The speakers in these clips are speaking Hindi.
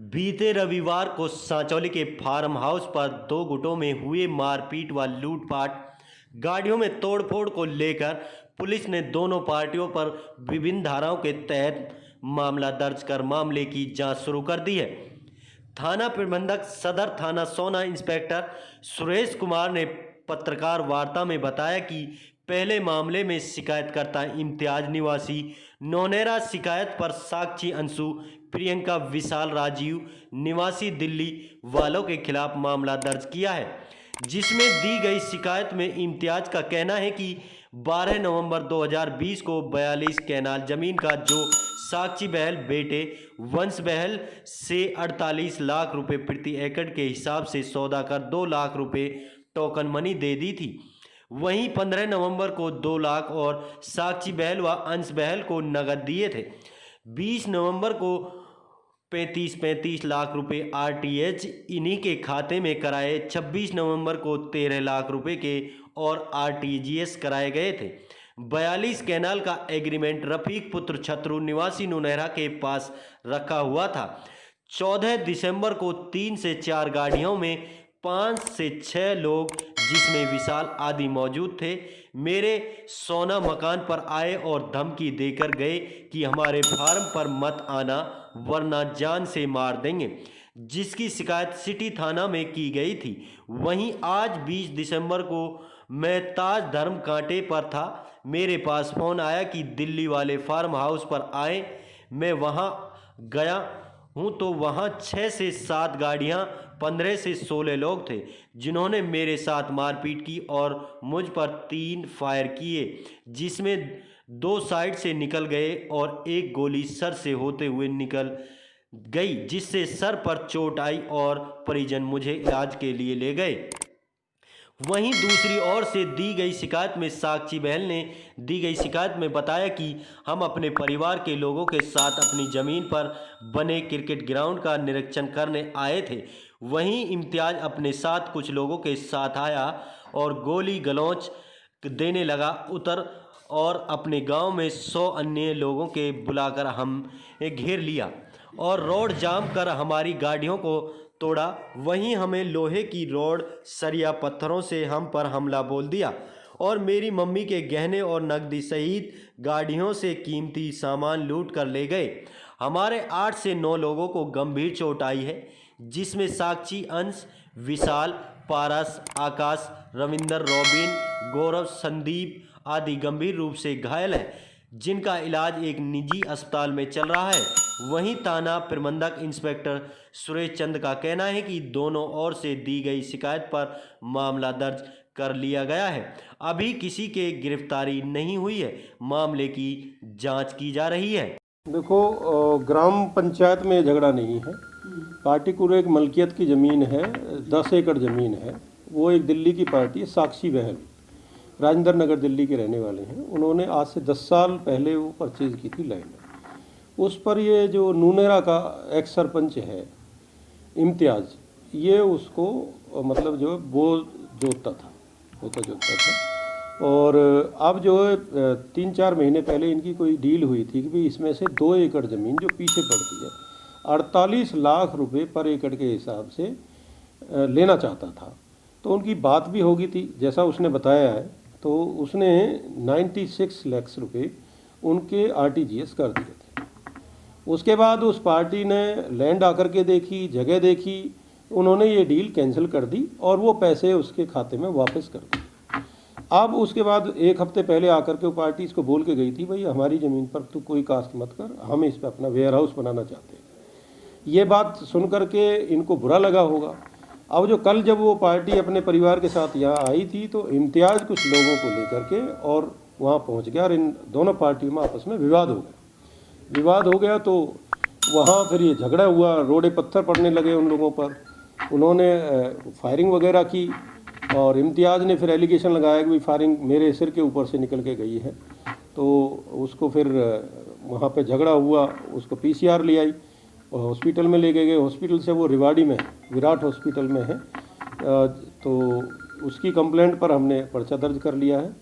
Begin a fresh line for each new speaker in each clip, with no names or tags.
बीते रविवार को सांचौली के फार्म हाउस पर दो गुटों में हुए मारपीट व लूटपाट, गाड़ियों में तोड़फोड़ को लेकर पुलिस ने दोनों पार्टियों पर विभिन्न धाराओं के तहत मामला दर्ज कर मामले की जांच शुरू कर दी है। थाना प्रबंधक सदर थाना सोना इंस्पेक्टर सुरेश कुमार ने पत्रकार वार्ता में बताया कि पहले मामले में शिकायतकर्ता इम्तियाज निवासी नौनेरा शिकायत पर साक्षी अंशु, प्रियंका विशाल राजीव निवासी दिल्ली वालों के खिलाफ मामला दर्ज किया है, जिसमें दी गई शिकायत में इम्तियाज का कहना है कि 12 नवंबर 2020 को 42 कैनाल जमीन का जो साक्षी बहल बेटे वंश बहल से 48 लाख रुपए प्रति एकड़ के हिसाब से सौदा कर 2 लाख रुपए टोकन मनी दे दी थी। वहीं 15 नवंबर को 2 लाख और साक्षी बहल व अंश बहल को नगद दिए थे। 20 नवंबर को 35 लाख रुपए आरटीएच इन्हीं के खाते में कराए। 26 नवंबर को 13 लाख रुपए के और आरटीजीएस कराए गए थे। 42 कैनाल का एग्रीमेंट रफीक पुत्र छतरू निवासी नौनेरा के पास रखा हुआ था। 14 दिसंबर को 3 से 4 गाड़ियों में 5 से 6 लोग जिसमें विशाल आदि मौजूद थे, मेरे सोना मकान पर आए और धमकी देकर गए कि हमारे फार्म पर मत आना वरना जान से मार देंगे, जिसकी शिकायत सिटी थाना में की गई थी। वहीं आज 20 दिसंबर को मैं ताज धर्म कांटे पर था। मेरे पास फ़ोन आया कि दिल्ली वाले फार्म हाउस पर आए। मैं वहां गया हूं तो वहां 6 से 7 गाड़ियां, 15 से 16 लोग थे, जिन्होंने मेरे साथ मारपीट की और मुझ पर 3 फायर किए, जिसमें 2 साइड से निकल गए और एक गोली सर से होते हुए निकल गई, जिससे सर पर चोट आई और परिजन मुझे इलाज के लिए ले गए। वहीं दूसरी ओर से दी गई शिकायत में साक्षी बहल ने दी गई शिकायत में बताया कि हम अपने परिवार के लोगों के साथ अपनी ज़मीन पर बने क्रिकेट ग्राउंड का निरीक्षण करने आए थे। वहीं इम्तियाज अपने साथ कुछ लोगों के साथ आया और गोली गलौच देने लगा उतर और अपने गांव में 100 अन्य लोगों के बुलाकर हमें घेर लिया और रोड जाम कर हमारी गाड़ियों को तोड़ा। वहीं हमें लोहे की रॉड, सरिया, पत्थरों से हम पर हमला बोल दिया और मेरी मम्मी के गहने और नकदी सहित गाड़ियों से कीमती सामान लूट कर ले गए। हमारे 8 से 9 लोगों को गंभीर चोट आई है, जिसमें साक्षी, अंश, विशाल, पारस, आकाश, रविंदर, रॉबिन, गौरव, संदीप आदि गंभीर रूप से घायल हैं, जिनका इलाज एक निजी अस्पताल में चल रहा है। वहीं थाना प्रबंधक इंस्पेक्टर सुरेश चंद का कहना है कि दोनों ओर से दी गई शिकायत पर मामला दर्ज कर लिया गया है। अभी किसी के गिरफ्तारी नहीं हुई है। मामले की जांच की जा रही है।
देखो, ग्राम पंचायत में झगड़ा नहीं है। पार्टिकुलर एक मलकियत की ज़मीन है, 10 एकड़ ज़मीन है। वो एक दिल्ली की पार्टी है, साक्षी बहल, राजेंद्र नगर दिल्ली के रहने वाले हैं। उन्होंने आज से 10 साल पहले वो परचेज़ की थी लैंड। उस पर ये जो नूनेरा का एक्स सरपंच है इम्तियाज, ये उसको मतलब जो है वो जोतता था। और अब जो है 3-4 महीने पहले इनकी कोई डील हुई थी कि भाई इसमें से 2 एकड़ ज़मीन जो पीछे पड़ती है 48 लाख रुपए पर एकड़ के हिसाब से लेना चाहता था। तो उनकी बात भी होगी थी, जैसा उसने बताया है। तो उसने 96 लाख रुपए उनके आरटीजीएस कर दिए थे। उसके बाद उस पार्टी ने लैंड आकर के देखी, जगह देखी, उन्होंने ये डील कैंसिल कर दी और वो पैसे उसके खाते में वापस कर दिए। अब उसके बाद 1 हफ्ते पहले आकर के वो पार्टी इसको बोल के गई थी, भाई हमारी ज़मीन पर तू कोई कास्ट मत कर, हम इस पर अपना वेयर हाउस बनाना चाहते हैं। ये बात सुन करके इनको बुरा लगा होगा। अब जो कल जब वो पार्टी अपने परिवार के साथ यहाँ आई थी तो इम्तियाज कुछ लोगों को लेकर के और वहाँ पहुँच गया और इन दोनों पार्टियों में आपस में विवाद हो गया। तो वहाँ फिर ये झगड़ा हुआ, रोड़े पत्थर पड़ने लगे उन लोगों पर। उन्होंने फायरिंग वगैरह की और इम्तियाज ने फिर एलिगेशन लगाया कि फायरिंग मेरे सिर के ऊपर से निकल के गई है। तो उसको फिर वहाँ पे झगड़ा हुआ, उसको पीसीआर ले आई और हॉस्पिटल में ले गए। हॉस्पिटल से वो रिवाड़ी में, विराट हॉस्पिटल में है। तो उसकी कंप्लेंट पर हमने पर्चा दर्ज कर लिया है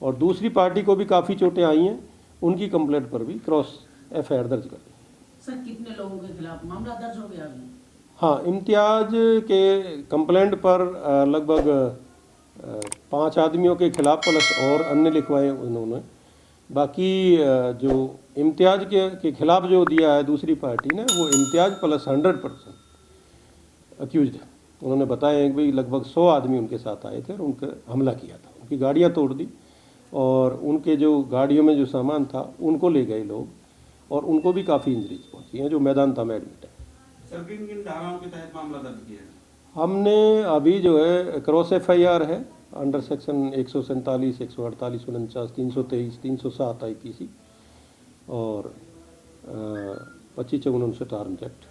और दूसरी पार्टी को भी काफ़ी चोटें आई हैं, उनकी कंप्लेंट पर भी क्रॉस एफआईआर दर्ज कर दी।
सर कितने लोगों के खिलाफ मामला दर्ज हो गया अभी?
हाँ, इम्तियाज के कंप्लेंट पर लगभग 5 आदमियों के खिलाफ प्लस और अन्य लिखवाए उन्होंने। बाकी जो इम्तियाज के खिलाफ जो दिया है दूसरी पार्टी ने, वो इम्तियाज प्लस 100% अक्यूज है। उन्होंने बताया है कि भाई लगभग 100 आदमी उनके साथ आए थे और उनका हमला किया था, उनकी गाड़ियाँ तोड़ दी और उनके जो गाड़ियों में जो सामान था उनको ले गए लोग और उनको भी काफ़ी इंजरीज पहुँची हैं, जो मैदान था में एडमिट है।
सर किन किन धाराओं के तहत मामला दर्ज किया है?
हमने अभी जो है क्रॉस FIR है अंडर सेक्शन 147, 148, 49, 323, 307 IPC और 25 54 आर्म्स एक्ट।